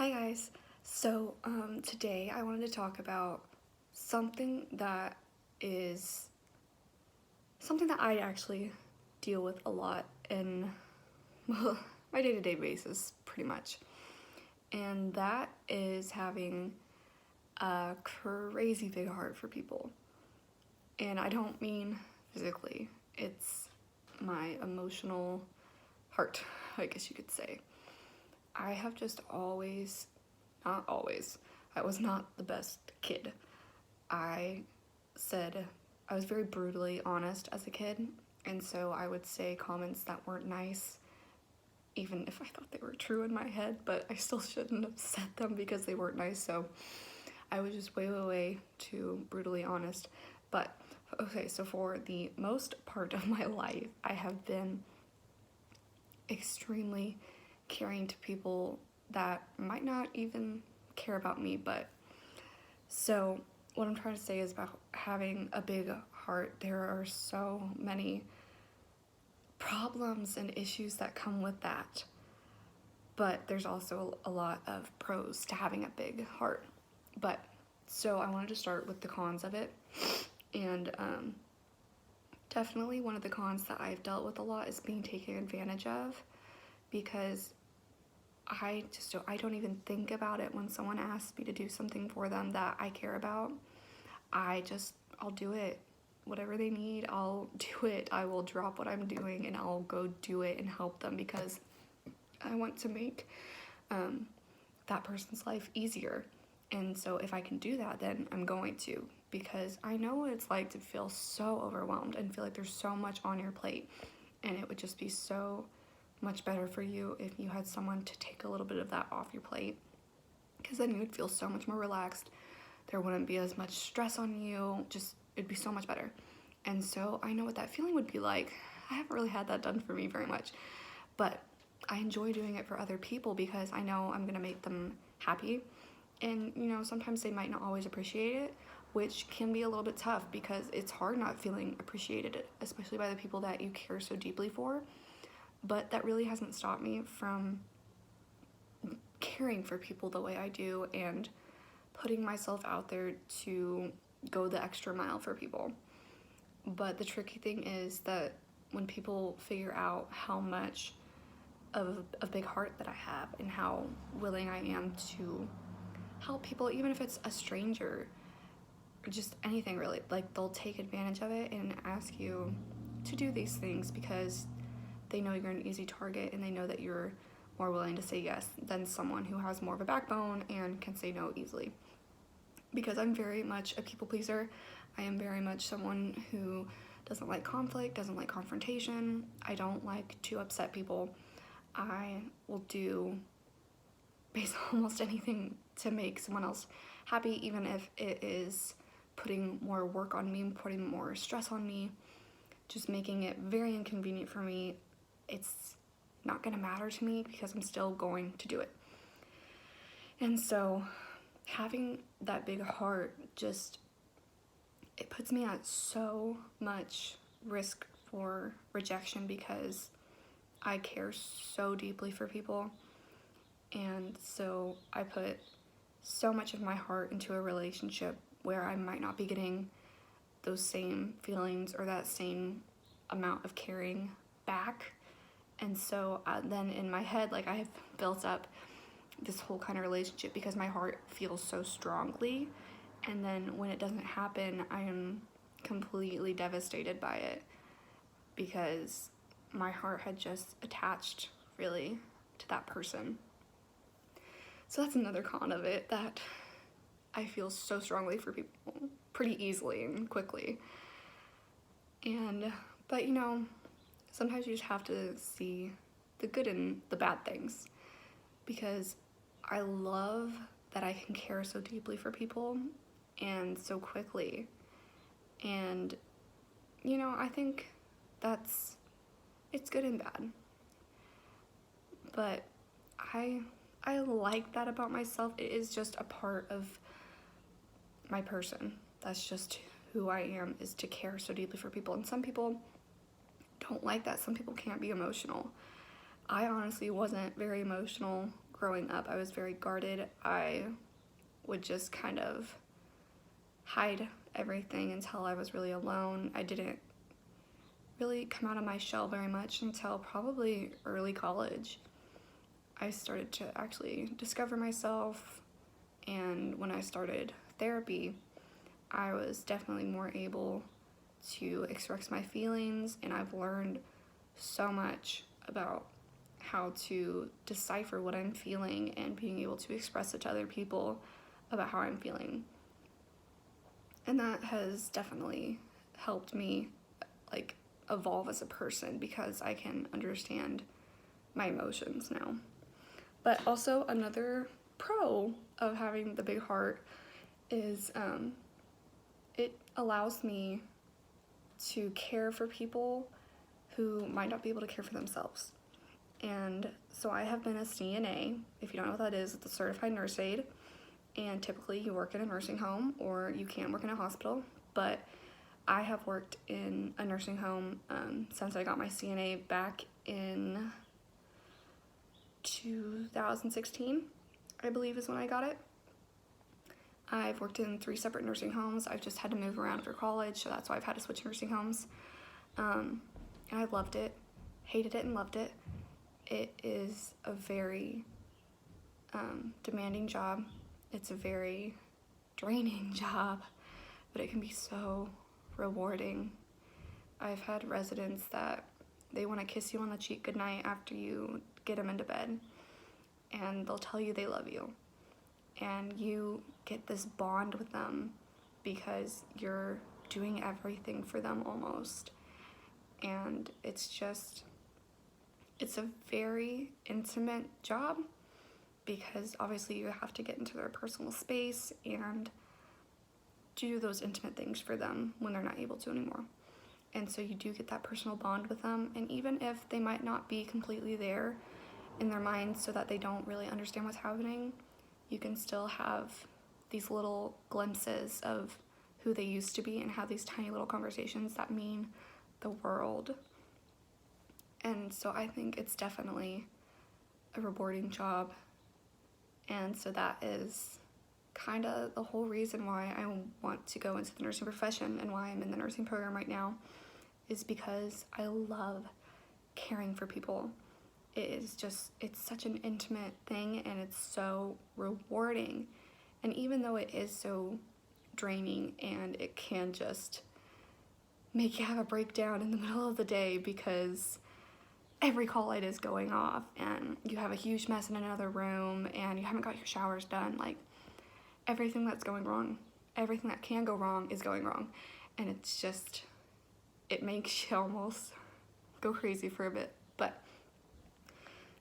Hi guys. Today I wanted to talk about something that is something that I actually deal with a lot in my day-to-day basis pretty much. And that is having a crazy big heart for people. And I don't mean physically. It's my emotional heart, I guess you could say. I have just always, not always, I was not the best kid. I said, I was very brutally honest as a kid, and so I would say comments that weren't nice, even if I thought they were true in my head, but I still shouldn't have said them because they weren't nice, so I was just way too brutally honest. But, okay, so for the most part of my life, I have been extremely caring to people that might not even care about me, but so what I'm trying to say is about having a big heart. There are so many problems and issues that come with that, but there's also a lot of pros to having a big heart. But so I wanted to start with the cons of it, and definitely one of the cons that I've dealt with a lot is being taken advantage of, because I don't even think about it when someone asks me to do something for them that I care about. I'll do it. Whatever they need, I'll do it. I will drop what I'm doing and I'll go do it and help them because I want to make that person's life easier. And so if I can do that, then I'm going to, because I know what it's like to feel so overwhelmed and feel like there's so much on your plate, and it would just be so much better for you if you had someone to take a little bit of that off your plate, because then you would feel so much more relaxed. There wouldn't be as much stress on you. Just, it'd be so much better. And so I know what that feeling would be like. I haven't really had that done for me very much, but I enjoy doing it for other people because I know I'm gonna make them happy. And sometimes they might not always appreciate it, which can be a little bit tough because it's hard not feeling appreciated, especially by the people that you care so deeply for. But that really hasn't stopped me from caring for people the way I do and putting myself out there to go the extra mile for people. But the tricky thing is that when people figure out how much of a big heart that I have and how willing I am to help people, even if it's a stranger or just anything really, like they'll take advantage of it and ask you to do these things because they know you're an easy target and they know that you're more willing to say yes than someone who has more of a backbone and can say no easily. Because I'm very much a people pleaser. I am very much someone who doesn't like conflict, doesn't like confrontation. I don't like to upset people. I will do basically almost anything to make someone else happy, even if it is putting more work on me, putting more stress on me, just making it very inconvenient for me. It's not gonna matter to me because I'm still going to do it. And so having that big heart it puts me at so much risk for rejection because I care so deeply for people. And so I put so much of my heart into a relationship where I might not be getting those same feelings or that same amount of caring back. And so then in my head, like, I have built up this whole kind of relationship because my heart feels so strongly, and then when it doesn't happen, I am completely devastated by it because my heart had just attached really to that person. So that's another con of it, that I feel so strongly for people pretty easily and quickly. But sometimes you just have to see the good and the bad things, because I love that I can care so deeply for people and so quickly. And I think it's good and bad. But I like that about myself. It is just a part of my person. That's just who I am, is to care so deeply for people. And some people don't like that. Some people can't be emotional. I honestly wasn't very emotional growing up, I was very guarded. I would just kind of hide everything until I was really alone. I didn't really come out of my shell very much until probably early college. I started to actually discover myself, and when I started therapy, I was definitely more able to express my feelings, and I've learned so much about how to decipher what I'm feeling and being able to express it to other people about how I'm feeling. And that has definitely helped me like evolve as a person because I can understand my emotions now. But also another pro of having the big heart is it allows me to care for people who might not be able to care for themselves. And so I have been a CNA. If you don't know what that is, it's a certified nurse aide. And typically you work in a nursing home or you can work in a hospital. But I have worked in a nursing home since I got my CNA back in 2016, I believe is when I got it. I've worked in 3 separate nursing homes. I've just had to move around for college, so that's why I've had to switch nursing homes. And I loved it, hated it and loved it. It is a very demanding job. It's a very draining job, but it can be so rewarding. I've had residents that they want to kiss you on the cheek goodnight after you get them into bed, and they'll tell you they love you. And you get this bond with them because you're doing everything for them almost. And it's a very intimate job because obviously you have to get into their personal space and do those intimate things for them when they're not able to anymore. And so you do get that personal bond with them, and even if they might not be completely there in their minds so that they don't really understand what's happening, you can still have these little glimpses of who they used to be and have these tiny little conversations that mean the world. And so I think it's definitely a rewarding job. And so that is kind of the whole reason why I want to go into the nursing profession and why I'm in the nursing program right now, is because I love caring for people. It's such an intimate thing, and it's so rewarding. And even though it is so draining and it can just make you have a breakdown in the middle of the day because every call light is going off and you have a huge mess in another room and you haven't got your showers done, like everything that's going wrong, everything that can go wrong is going wrong. And it makes you almost go crazy for a bit. But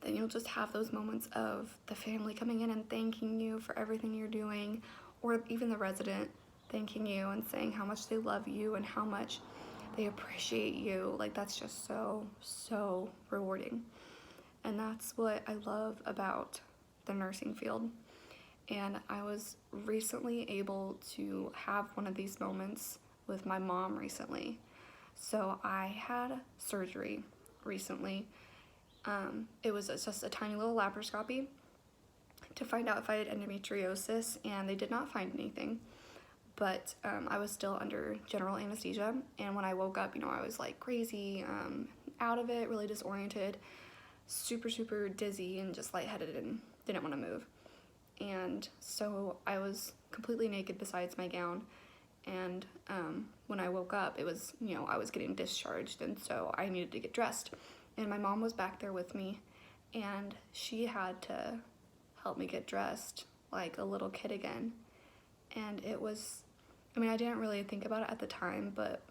then you'll just have those moments of the family coming in and thanking you for everything you're doing, or even the resident thanking you and saying how much they love you and how much they appreciate you. Like, that's just so rewarding. And that's what I love about the nursing field. And I was recently able to have one of these moments with my mom recently. So I had surgery recently. It was just a tiny little laparoscopy to find out if I had endometriosis, and they did not find anything. But I was still under general anesthesia, and when I woke up, I was like crazy, out of it, really disoriented, super dizzy, and just lightheaded and didn't want to move. And so I was completely naked besides my gown, and when I woke up, it was, I was getting discharged, and so I needed to get dressed. And my mom was back there with me, and she had to help me get dressed like a little kid again. And it was, I didn't really think about it at the time, but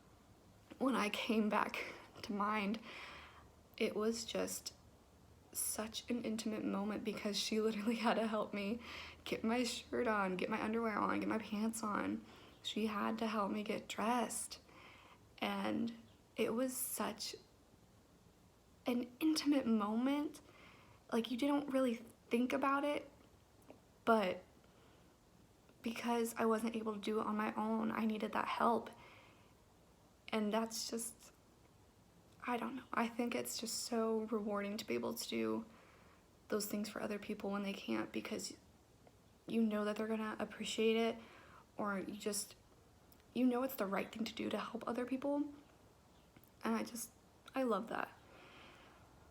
when I came back to mind, it was just such an intimate moment because she literally had to help me get my shirt on, get my underwear on, get my pants on. She had to help me get dressed. And it was such an intimate moment. Like, you didn't really think about it, but because I wasn't able to do it on my own, I needed that help. And that's just, I don't know. I think it's just so rewarding to be able to those things for other people when they can't, because you know that they're gonna appreciate it, or you know it's the right thing to do to help other people. And I love that.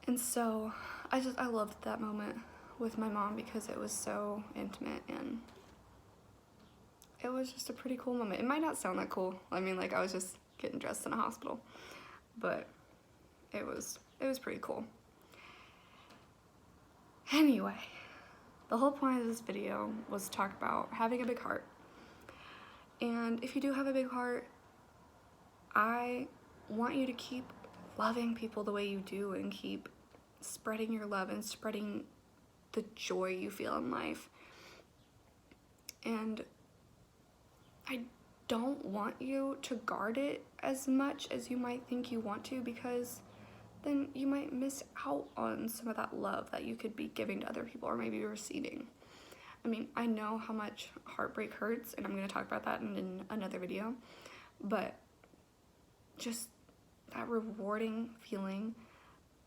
And so I loved that moment with my mom because it was so intimate, and it was just a pretty cool moment. It might not sound that cool. I mean, like, I was just getting dressed in a hospital, but it was pretty cool. Anyway, the whole point of this video was to talk about having a big heart. And if you do have a big heart, I want you to keep loving people the way you do, and keep spreading your love and spreading the joy you feel in life. And I don't want you to guard it as much as you might think you want to, because then you might miss out on some of that love that you could be giving to other people, or maybe receiving. I mean, I know how much heartbreak hurts, and I'm going to talk about that in another video, but just that rewarding feeling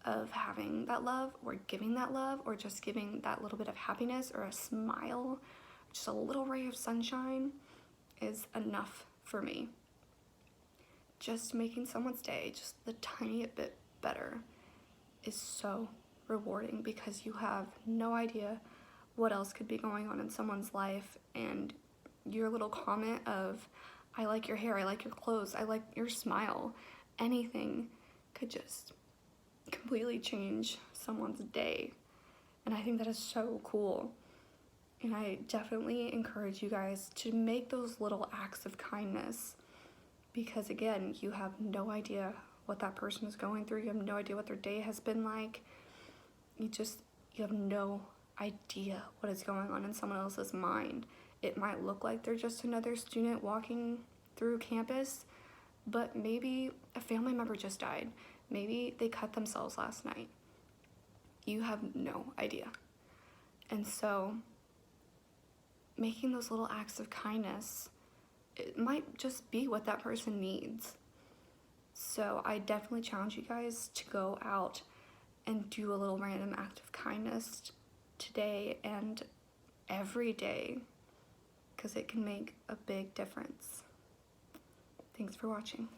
of having that love, or giving that love, or just giving that little bit of happiness, or a smile, just a little ray of sunshine, is enough for me. Just making someone's day just the tiniest bit better is so rewarding, because you have no idea what else could be going on in someone's life, and your little comment of, I like your hair, I like your clothes, I like your smile, anything could just completely change someone's day. And I think that is so cool. And I definitely encourage you guys to make those little acts of kindness, because again, you have no idea what that person is going through. You have no idea what their day has been like. You have no idea what is going on in someone else's mind. It might look like they're just another student walking through campus, but maybe a family member just died. Maybe they cut themselves last night. You have no idea. And so making those little acts of kindness, it might just be what that person needs. So I definitely challenge you guys to go out and do a little random act of kindness today and every day, because it can make a big difference. Thanks for watching.